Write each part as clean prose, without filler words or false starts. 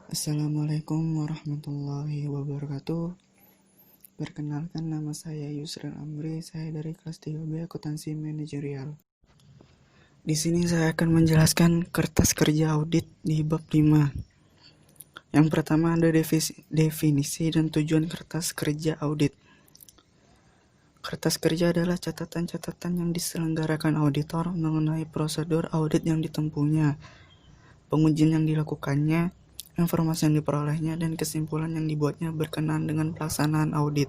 Assalamualaikum warahmatullahi wabarakatuh. Perkenalkan, nama saya Yusril Amri. Saya dari kelas 3B Akuntansi Manajerial. Di sini saya akan menjelaskan kertas kerja audit di bab 5. Yang pertama ada definisi dan tujuan kertas kerja audit. Kertas kerja adalah catatan-catatan yang diselenggarakan auditor mengenai prosedur audit yang ditempuhnya, pengujian yang dilakukannya, informasi yang diperolehnya, dan kesimpulan yang dibuatnya berkenaan dengan pelaksanaan audit.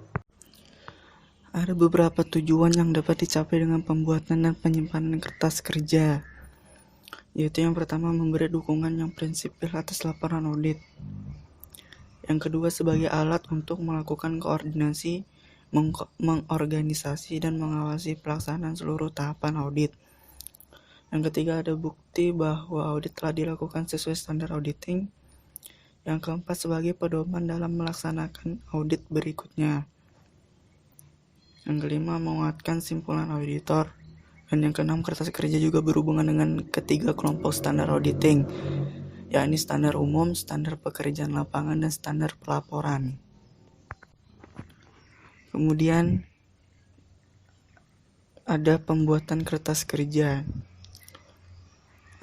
Ada beberapa tujuan yang dapat dicapai dengan pembuatan dan penyimpanan kertas kerja, yaitu yang pertama memberi dukungan yang prinsipil atas laporan audit. Yang kedua sebagai alat untuk melakukan koordinasi, mengorganisasi, dan mengawasi pelaksanaan seluruh tahapan audit. Yang ketiga ada bukti bahwa audit telah dilakukan sesuai standar auditing. Yang keempat sebagai pedoman dalam melaksanakan audit berikutnya. Yang kelima menguatkan simpulan auditor. Dan yang keenam kertas kerja juga berhubungan dengan ketiga kelompok standar auditing, yakni standar umum, standar pekerjaan lapangan, dan standar pelaporan. Kemudian ada pembuatan kertas kerja.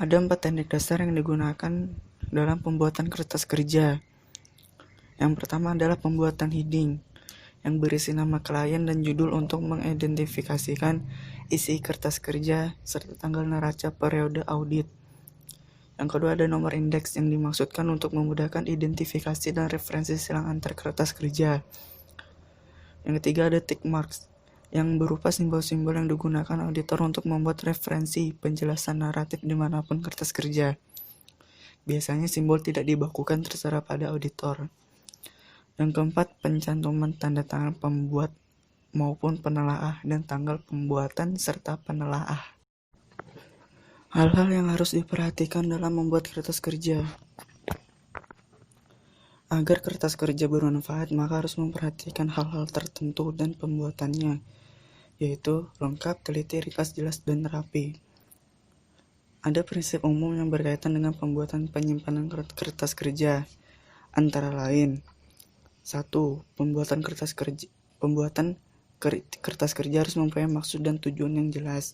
Ada 4 teknik dasar yang digunakan dalam pembuatan kertas kerja. Yang pertama adalah pembuatan heading yang berisi nama klien dan judul untuk mengidentifikasikan isi kertas kerja serta tanggal neraca periode audit. Yang kedua ada nomor indeks yang dimaksudkan untuk memudahkan identifikasi dan referensi silang antar kertas kerja. Yang ketiga ada tick marks yang berupa simbol-simbol yang digunakan auditor untuk membuat referensi penjelasan naratif dimanapun kertas kerja. Biasanya simbol tidak dibakukan terserah pada auditor. Yang keempat, pencantuman tanda tangan pembuat maupun penelaah dan tanggal pembuatan serta penelaah. Hal-hal yang harus diperhatikan dalam membuat kertas kerja. Agar kertas kerja bermanfaat, maka harus memperhatikan hal-hal tertentu dan pembuatannya, yaitu lengkap, teliti, ringkas, jelas, dan rapi. Ada prinsip umum yang berkaitan dengan pembuatan penyimpanan kertas kerja, antara lain 1. Pembuatan kertas kerja harus mempunyai maksud dan tujuan yang jelas.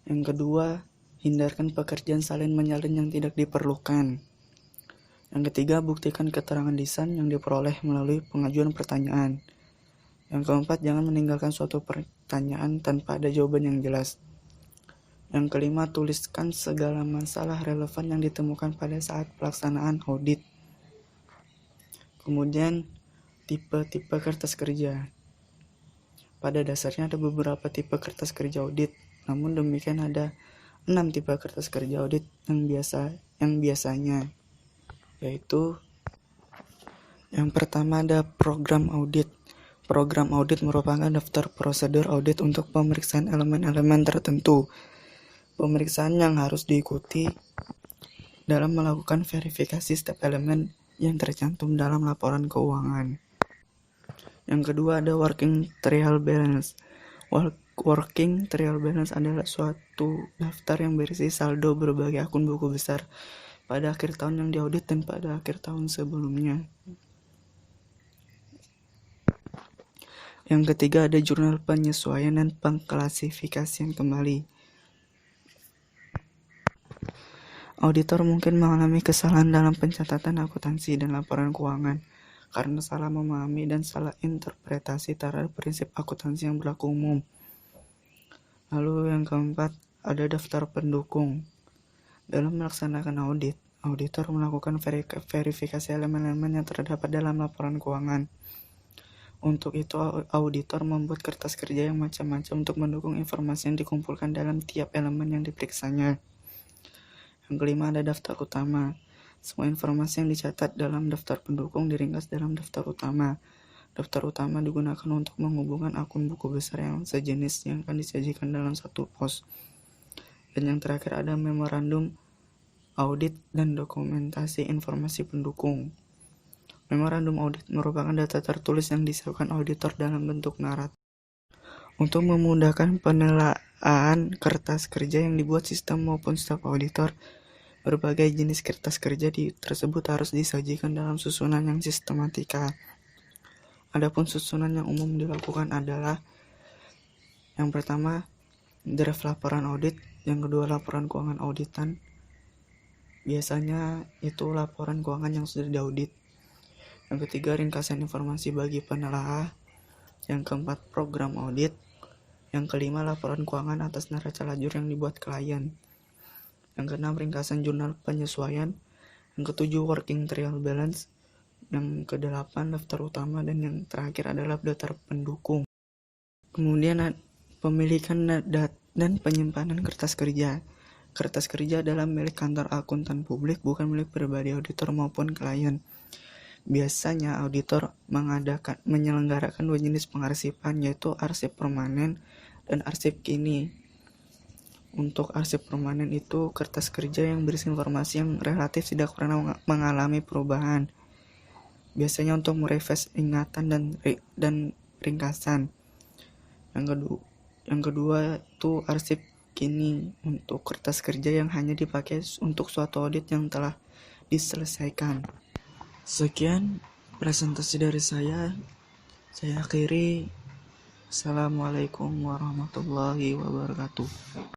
Yang kedua, hindarkan pekerjaan salin menyalin yang tidak diperlukan. Yang ketiga, buktikan keterangan lisan yang diperoleh melalui pengajuan pertanyaan. Yang keempat, jangan meninggalkan suatu pertanyaan tanpa ada jawaban yang jelas. Yang kelima, tuliskan segala masalah relevan yang ditemukan pada saat pelaksanaan audit. Kemudian, tipe-tipe kertas kerja. Pada dasarnya ada beberapa tipe kertas kerja audit, namun demikian ada 6 tipe kertas kerja audit yang biasanya, yaitu yang pertama ada program audit. Program audit merupakan daftar prosedur audit untuk pemeriksaan elemen-elemen tertentu. Pemeriksaan yang harus diikuti dalam melakukan verifikasi setiap elemen yang tercantum dalam laporan keuangan. Yang kedua ada working trial balance. Working trial balance adalah suatu daftar yang berisi saldo berbagai akun buku besar pada akhir tahun yang diaudit dan pada akhir tahun sebelumnya. Yang ketiga ada jurnal penyesuaian dan pengklasifikasian kembali. Auditor mungkin mengalami kesalahan dalam pencatatan akuntansi dan laporan keuangan karena salah memahami dan salah interpretasi terhadap prinsip akuntansi yang berlaku umum. Lalu yang keempat, ada daftar pendukung. Dalam melaksanakan audit, auditor melakukan verifikasi elemen-elemen yang terdapat dalam laporan keuangan. Untuk itu, auditor membuat kertas kerja yang macam-macam untuk mendukung informasi yang dikumpulkan dalam tiap elemen yang diperiksanya. Yang kelima ada daftar utama. Semua informasi yang dicatat dalam daftar pendukung diringkas dalam daftar utama. Daftar utama digunakan untuk menghubungkan akun buku besar yang sejenis yang akan disajikan dalam satu pos. Dan yang terakhir ada memorandum audit dan dokumentasi informasi pendukung. Memorandum audit merupakan data tertulis yang disiapkan auditor dalam bentuk naratif untuk memudahkan penilaian kertas kerja yang dibuat sistem maupun staf auditor. Berbagai jenis kertas kerja tersebut harus disajikan dalam susunan yang sistematika. Adapun susunan yang umum dilakukan adalah yang pertama, draft laporan audit, yang kedua laporan keuangan auditan. Biasanya itu laporan keuangan yang sudah diaudit. Yang ketiga, ringkasan informasi bagi penelaah. Yang keempat, program audit. Yang kelima, laporan keuangan atas neraca lajur yang dibuat klien. Yang keenam, ringkasan jurnal penyesuaian. Yang ketujuh, working trial balance. Yang kedelapan, daftar utama. Dan yang terakhir adalah daftar pendukung. Kemudian pemilikan dan penyimpanan kertas kerja. Kertas kerja adalah milik kantor akuntan publik, bukan milik pribadi auditor maupun klien. Biasanya auditor menyelenggarakan dua jenis pengarsipan, yaitu arsip permanen dan arsip kini. Untuk arsip permanen itu kertas kerja yang berisi informasi yang relatif tidak pernah mengalami perubahan. Biasanya untuk merefresh ingatan dan ringkasan. Yang kedua itu arsip kini, untuk kertas kerja yang hanya dipakai untuk suatu audit yang telah diselesaikan. Sekian presentasi dari saya akhiri. Assalamualaikum warahmatullahi wabarakatuh.